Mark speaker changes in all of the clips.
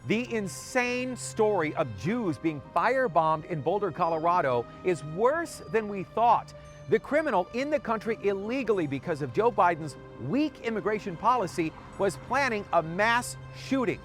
Speaker 1: The insane story of Jews being firebombed in Boulder, Colorado is worse than we thought. The criminal in the country illegally because of Joe Biden's weak immigration policy was planning a mass shooting.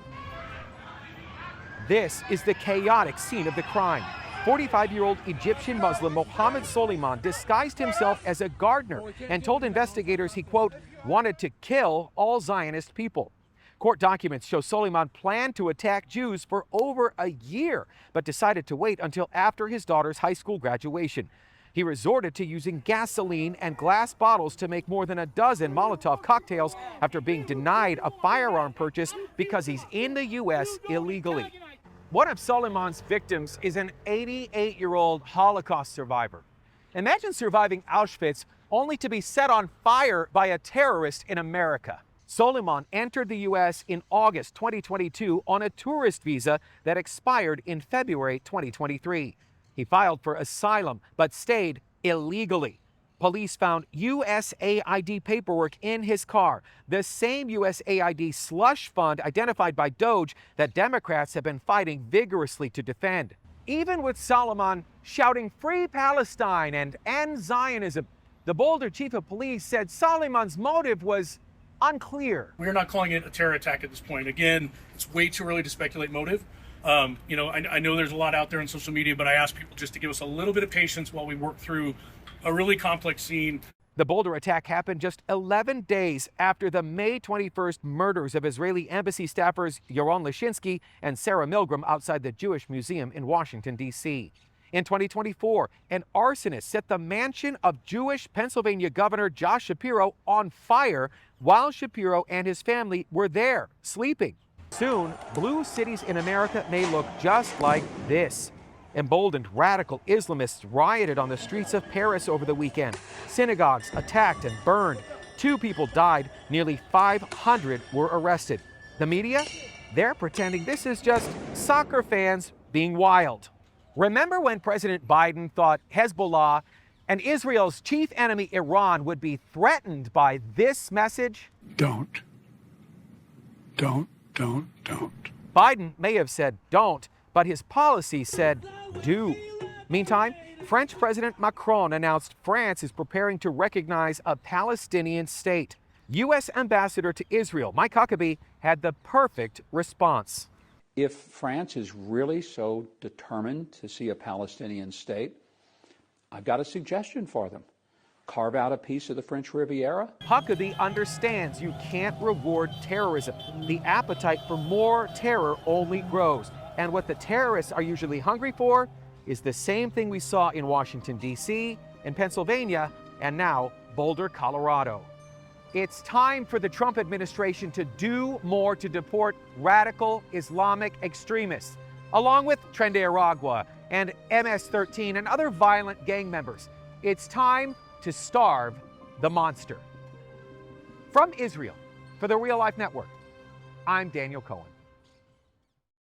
Speaker 1: This is the chaotic scene of the crime. 45-year-old Egyptian Muslim Mohamed Soliman disguised himself as a gardener and told investigators he, quote, wanted to kill all Zionist people. Court documents show Soliman planned to attack Jews for over a year, but decided to wait until after his daughter's high school graduation. He resorted to using gasoline and glass bottles to make more than a dozen Molotov cocktails after being denied a firearm purchase because he's in the U.S. illegally. One of Soliman's victims is an 88-year-old Holocaust survivor. Imagine surviving Auschwitz only to be set on fire by a terrorist in America. Soliman entered the U.S. in August 2022 on a tourist visa that expired in February 2023. He filed for asylum but stayed illegally. Police found USAID paperwork in his car, the same USAID slush fund identified by DOJ that Democrats have been fighting vigorously to defend. Even with Soliman shouting "Free Palestine" and "End Zionism," the Boulder chief of police said Soliman's motive was unclear.
Speaker 2: We're not calling it a terror attack at this point. Again, it's way too early to speculate motive. I know there's a lot out there on social media, but I ask people just to give us a little bit of patience while we work through a really complex scene.
Speaker 1: The Boulder attack happened just 11 days after the May 21st murders of Israeli embassy staffers Yaron Lishinsky and Sarah Milgram outside the Jewish Museum in Washington, D.C. In 2024, an arsonist set the mansion of Jewish Pennsylvania Governor Josh Shapiro on fire while Shapiro and his family were there, sleeping. Soon, blue cities in America may look just like this. Emboldened radical Islamists rioted on the streets of Paris over the weekend. Synagogues attacked and burned. 2 people died. Nearly 500 were arrested. The media? They're pretending this is just soccer fans being wild. Remember when President Biden thought Hezbollah and Israel's chief enemy, Iran, would be threatened by this message?
Speaker 3: Don't.
Speaker 1: Biden may have said don't, but his policy said do. Meantime, French President Macron announced France is preparing to recognize a Palestinian state. U.S. Ambassador to Israel, Mike Huckabee, had the perfect response.
Speaker 4: If France is really so determined to see a Palestinian state, I've got a suggestion for them. Carve out a piece of the French Riviera.
Speaker 1: Huckabee understands you can't reward terrorism. The appetite for more terror only grows. And what the terrorists are usually hungry for is the same thing we saw in Washington, D.C., in Pennsylvania, and now Boulder, Colorado. It's time for the Trump administration to do more to deport radical Islamic extremists, along with Tren de Aragua and MS-13 and other violent gang members. It's time to starve the monster. From Israel, for the Real Life Network, I'm Daniel Cohen.